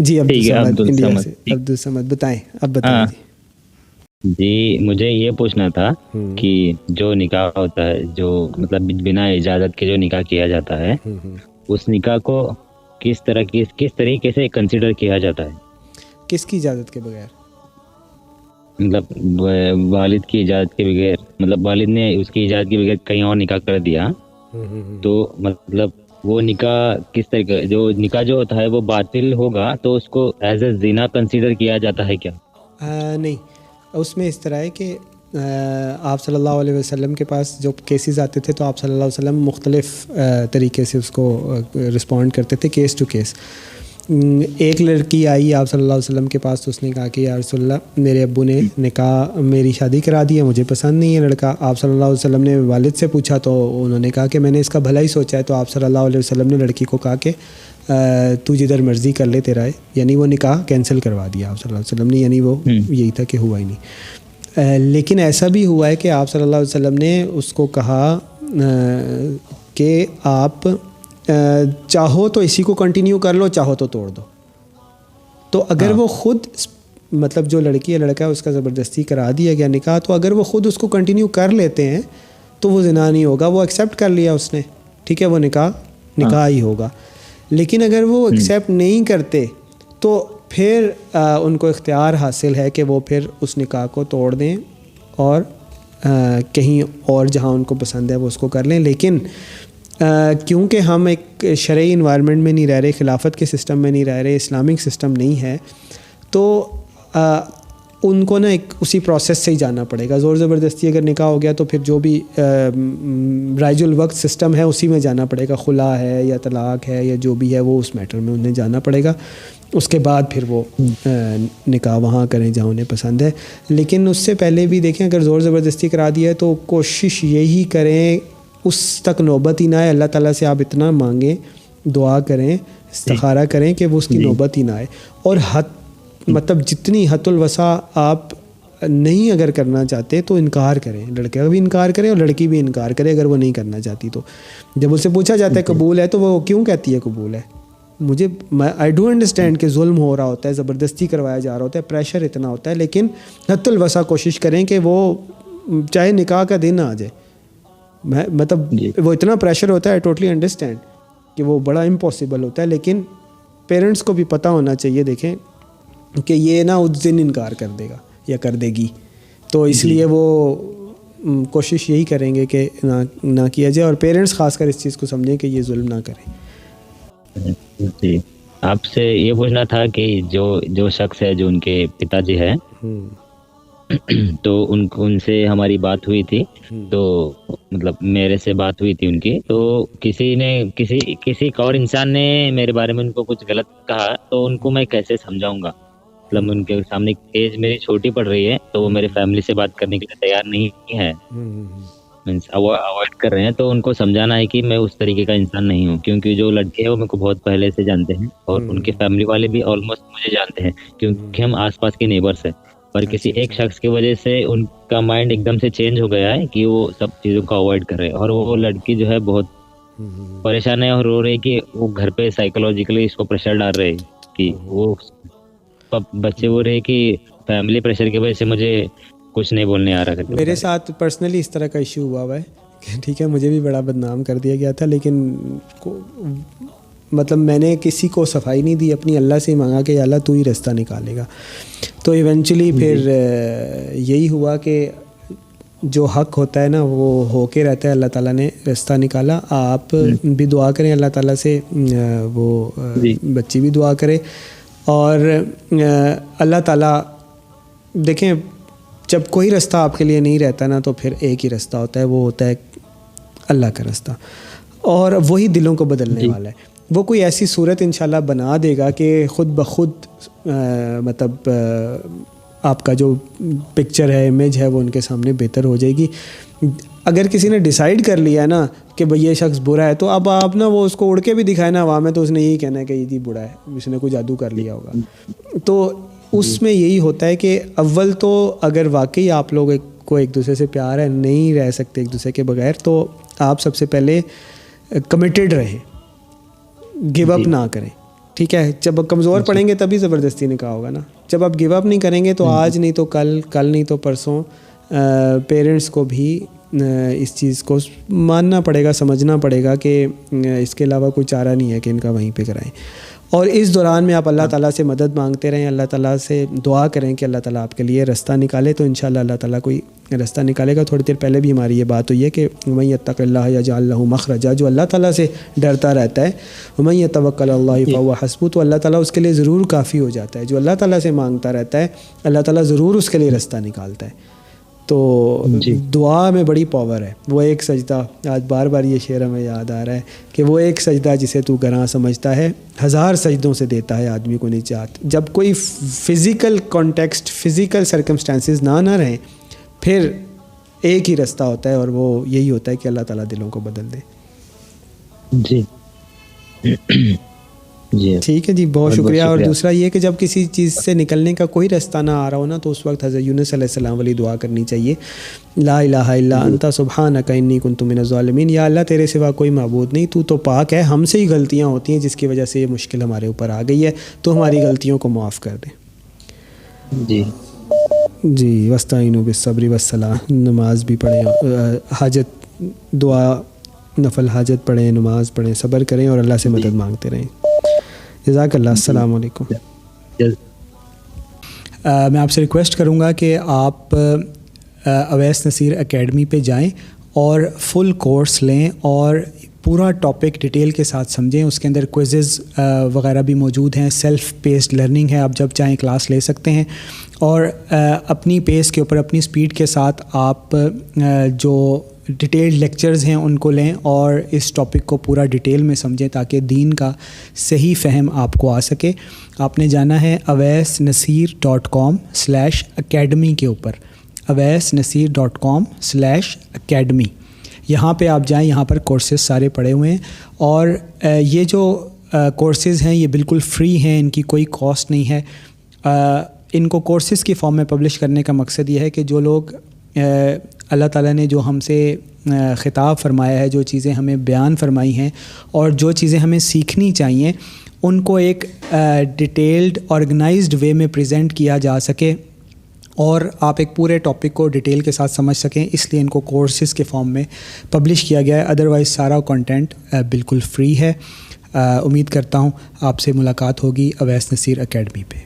جی ٹھیک ہے، عبدالصمد انڈیا عبدالصمد، سے. عبدالصمد بتائیں، اب بتائیں. ہاں جی جی، مجھے یہ پوچھنا تھا کہ جو نکاح ہوتا ہے، جو مطلب بنا اجازت کے جو نکاح کیا جاتا ہے، اس نکاح کو کس طریقے سے کنسیڈر کیا جاتا ہے؟ کس کی اجازت کے بغیر؟ مطلب والد کی اجازت کے بغیر، مطلب والد نے اس کی اجازت کے بغیر کہیں اور نکاح کر دیا، تو مطلب وہ نکاح کس طریقے، جو نکاح جو ہوتا ہے وہ باطل ہوگا، تو اس کو ایز اے زنا کنسیڈر کیا جاتا ہے کیا؟ نہیں، اس میں اس طرح ہے کہ آپ صلی اللہ علیہ وسلم کے پاس جو کیسز آتے تھے تو آپ صلی اللہ علیہ وسلم مختلف طریقے سے اس کو رسپونڈ کرتے تھے، کیس ٹو کیس. ایک لڑکی آئی آپ صلی اللہ علیہ وسلم کے پاس تو اس نے کہا کہ یا رسول اللہ، میرے ابو نے نکاح میری شادی کرا دی ہے، مجھے پسند نہیں ہے لڑکا. آپ صلی اللہ علیہ وسلم نے والد سے پوچھا تو انہوں نے کہا کہ میں نے اس کا بھلا ہی سوچا ہے. تو آپ صلی اللہ علیہ وسلم نے لڑکی کو کہا کہ تو جدھر مرضی کر لے تیرا ہے، یعنی وہ نکاح کینسل کروا دیا آپ صلی اللہ علیہ وسلم نے، یعنی وہ یہی تھا کہ ہوا ہی نہیں. لیکن ایسا بھی ہوا ہے کہ آپ صلی اللہ علیہ وسلم نے اس کو کہا کہ آپ چاہو تو اسی کو کنٹینیو کر لو، چاہو تو توڑ دو. تو اگر وہ خود مطلب جو لڑکی ہے لڑکا ہے اس کا زبردستی کرا دیا گیا نکاح، تو اگر وہ خود اس کو کنٹینیو کر لیتے ہیں تو وہ زنا نہیں ہوگا، وہ ایکسیپٹ کر لیا اس نے، ٹھیک ہے، وہ نکاح ہی ہوگا. لیکن اگر وہ ایکسیپٹ نہیں کرتے تو پھر ان کو اختیار حاصل ہے کہ وہ پھر اس نکاح کو توڑ دیں اور کہیں اور جہاں ان کو پسند ہے وہ اس کو کر لیں. لیکن کیونکہ ہم ایک شرعی انوائرمنٹ میں نہیں رہ رہے، خلافت کے سسٹم میں نہیں رہ رہے، اسلامک سسٹم نہیں ہے، تو ان کو نا ایک اسی پروسیس سے ہی جانا پڑے گا. زور زبردستی اگر نکاح ہو گیا تو پھر جو بھی رائج الوقت سسٹم ہے اسی میں جانا پڑے گا، خلا ہے یا طلاق ہے یا جو بھی ہے وہ اس میٹر میں انہیں جانا پڑے گا. اس کے بعد پھر وہ نکاح وہاں کریں جہاں انہیں پسند ہے. لیکن اس سے پہلے بھی دیکھیں، اگر زور زبردستی کرا دیا ہے تو کوشش یہی کریں اس تک نوبت ہی نہ آئے. اللہ تعالیٰ سے آپ اتنا مانگیں، دعا کریں، استخارہ کریں کہ وہ اس کی نوبت ہی نہ آئے. اور مطلب جتنی حد الوسع آپ نہیں اگر کرنا چاہتے تو انکار کریں، لڑکا بھی انکار کرے اور لڑکی بھی انکار کرے اگر وہ نہیں کرنا چاہتی. تو جب اس سے پوچھا جاتا ہے قبول ہے تو وہ کیوں کہتی ہے قبول ہے؟ آئی ڈو انڈرسٹینڈ کہ ظلم ہو رہا ہوتا ہے، زبردستی کروایا جا رہا ہوتا ہے، پریشر اتنا ہوتا ہے، لیکن حد الوسع کوشش کریں کہ وہ چاہے نکاح کا دن آ جائے، مطلب وہ اتنا پریشر ہوتا ہے، ٹوٹلی انڈرسٹینڈ کہ وہ بڑا امپاسبل ہوتا ہے، لیکن پیرنٹس کو بھی پتہ ہونا چاہیے دیکھیں کہ یہ نہ اس دن انکار کر دے گا یا کر دے گی، تو اس لیے وہ کوشش یہی کریں گے کہ نہ کیا جائے. اور پیرنٹس خاص کر اس چیز کو سمجھیں کہ یہ ظلم نہ کریں. جی، آپ سے یہ پوچھنا تھا کہ جو شخص ہے جو ان کے پتا جی ہے، تو ان سے ہماری بات ہوئی تھی، تو مطلب میرے سے بات ہوئی تھی ان کی، تو کسی اور انسان نے میرے بارے میں ان کو کچھ غلط کہا، تو ان کو میں کیسے سمجھاؤں گا؟ مطلب ان کے سامنے ایج میری چھوٹی پڑ رہی ہے، تو وہ میرے فیملی سے بات کرنے کے لیے تیار نہیں ہے، مینس اوائڈ کر رہے ہیں. تو ان کو سمجھانا ہے کہ میں اس طریقے کا انسان نہیں ہوں، کیونکہ جو لڑکے ہیں وہ میرے کو بہت پہلے سے جانتے ہیں، اور ان کے فیملی والے بھی آلموسٹ مجھے جانتے ہیں، کیونکہ ہم آس پاس کے نیبرس ہیں. پر کسی ایک شخص کی وجہ سے ان کا مائنڈ ایک دم سے چینج ہو گیا ہے کہ وہ سب چیزوں کو اوائڈ کر رہے ہیں، اور وہ لڑکی جو ہے بہت پریشان ہے اور رو رہی کہ وہ گھر پہ سائیکولوجیکلی اس کو پریشر ڈال رہے کہ وہ بچے وہ رہے کہ فیملی پریشر کی وجہ سے مجھے کچھ نہیں بولنے آ رہا ہے. میرے ساتھ پرسنلی اس طرح کا ایشو ہوا ہے کہ ٹھیک ہے، مجھے بھی بڑا بدنام کر دیا گیا تھا، لیکن مطلب میں نے کسی کو صفائی نہیں دی، اپنی اللہ سے ہی مانگا کہ اللہ تو ہی رستہ نکالے گا. تو ایونچولی پھر یہی ہوا کہ جو حق ہوتا ہے نا وہ ہو کے رہتا ہے، اللہ تعالیٰ نے رستہ نکالا. آپ بھی دعا کریں اللہ تعالیٰ سے، وہ بچی بھی دعا کرے، اور اللہ تعالیٰ دیکھیں جب کوئی رستہ آپ کے لیے نہیں رہتا نا تو پھر ایک ہی رستہ ہوتا ہے، وہ ہوتا ہے اللہ کا رستہ، اور وہی دلوں کو بدلنے والا ہے. وہ کوئی ایسی صورت انشاءاللہ بنا دے گا کہ خود بخود مطلب آپ کا جو پکچر ہے، امیج ہے، وہ ان کے سامنے بہتر ہو جائے گی. اگر کسی نے ڈیسائیڈ کر لیا نا کہ بھئی یہ شخص برا ہے، تو اب آپ نا وہ اس کو اڑ کے بھی دکھائے نا عوام میں، تو اس نے یہی کہنا ہے کہ یہ جی برا ہے، اس نے کوئی جادو کر لیا ہوگا. تو اس میں یہی ہوتا ہے کہ اول تو اگر واقعی آپ لوگ کو ایک دوسرے سے پیار ہے، نہیں رہ سکتے ایک دوسرے کے بغیر، تو آپ سب سے پہلے کمیٹڈ رہیں، گیو اپ نہ کریں. ٹھیک ہے. جب کمزور پڑیں گے تبھی زبردستی نکاح ہوگا نا. جب آپ گیو اپ نہیں کریں گے تو آج نہیں تو کل نہیں تو پرسوں پیرنٹس کو بھی اس چیز کو ماننا پڑے گا, سمجھنا پڑے گا کہ اس کے علاوہ کوئی چارہ نہیں ہے کہ ان کا وہیں پہ کرائیں. اور اس دوران میں آپ اللہ تعالیٰ سے مدد مانگتے رہیں, اللہ تعالیٰ سے دعا کریں کہ اللہ تعالیٰ آپ کے لیے رستہ نکالے, تو انشاءاللہ اللہ تعالیٰ کوئی رستہ نکالے گا. تھوڑی دیر پہلے بھی ہماری یہ بات ہوئی ہے کہ وَمَن يَتَّقِ اللَّهَ يَجْعَل لَهُ مَخْرَجًا, جو اللہ تعالیٰ سے ڈرتا رہتا ہے, وَمَن يَتَوَكَّلْ عَلَى اللَّهِ فَهُوَ حَسْبُهُ, تو اللہ تعالیٰ اس کے لیے ضرور کافی ہو جاتا ہے. جو اللہ تعالیٰ سے مانگتا رہتا ہے اللہ تعالیٰ ضرور اس کے لیے رستہ نکالتا ہے. تو دعا میں بڑی پاور ہے. وہ ایک سجدہ, آج بار بار یہ شعر ہمیں یاد آ رہا ہے کہ وہ ایک سجدہ جسے تو گراں سمجھتا ہے, 1000 سجدوں سے دیتا ہے آدمی کو نجات. جب کوئی فزیکل کانٹیکسٹ, فزیکل سرکمسٹانسز نہ رہیں, پھر ایک ہی رستہ ہوتا ہے, اور وہ یہی ہوتا ہے کہ اللہ تعالیٰ دلوں کو بدل دے. جی جی ٹھیک ہے جی, بہت شکریہ. اور دوسرا یہ کہ جب کسی چیز سے نکلنے کا کوئی رستہ نہ آ رہا ہو نا, تو اس وقت حضرت یونس علیہ السلام والی دعا کرنی چاہیے, لا الہ الا انت سبحانک انی کنت من الظالمین. یا اللہ تیرے سوا کوئی معبود نہیں, تو پاک ہے, ہم سے ہی غلطیاں ہوتی ہیں جس کی وجہ سے یہ مشکل ہمارے اوپر آ گئی ہے, تو ہماری غلطیوں کو معاف کر دیں. جی واستعینوا بالصبر والصلاۃ, نماز بھی پڑھیں, حاجت دعا نفل حاجت پڑھیں, نماز پڑھیں, صبر کریں اور اللہ سے مدد مانگتے رہیں. جزاک اللہ. السلام علیکم. میں آپ سے ریکویسٹ کروں گا کہ آپ اویس نصیر اکیڈمی پہ جائیں اور فل کورس لیں اور پورا ٹاپک ڈیٹیل کے ساتھ سمجھیں. اس کے اندر کوئزز وغیرہ بھی موجود ہیں, سیلف پیسڈ لرننگ ہے, آپ جب چاہیں کلاس لے سکتے ہیں, اور اپنی پیس کے اوپر اپنی سپیڈ کے ساتھ آپ جو ڈیٹیلڈ لیکچرز ہیں ان کو لیں اور اس ٹاپک کو پورا ڈیٹیل میں سمجھیں تاکہ دین کا صحیح فہم آپ کو آ سکے. آپ نے جانا ہے awaisnasir.com/academy کے اوپر, awaisnasir.com/academy. یہاں پہ آپ جائیں, یہاں پر کورسز سارے پڑے ہوئے ہیں, اور یہ جو کورسز ہیں یہ بالکل فری ہیں, ان کی کوئی کاسٹ نہیں ہے. ان کو کورسز کی فارم میں پبلش کرنے کا مقصد یہ ہے کہ جو لوگ اللہ تعالیٰ نے جو ہم سے خطاب فرمایا ہے, جو چیزیں ہمیں بیان فرمائی ہیں اور جو چیزیں ہمیں سیکھنی چاہیے, ان کو ایک ڈیٹیلڈ آرگنائزڈ وے میں پریزنٹ کیا جا سکے اور آپ ایک پورے ٹاپک کو ڈیٹیل کے ساتھ سمجھ سکیں. اس لیے ان کو کورسز کے فارم میں پبلش کیا گیا ہے, ادروائز سارا کنٹینٹ بالکل فری ہے. امید کرتا ہوں آپ سے ملاقات ہوگی اویس نصیر اکیڈمی پہ.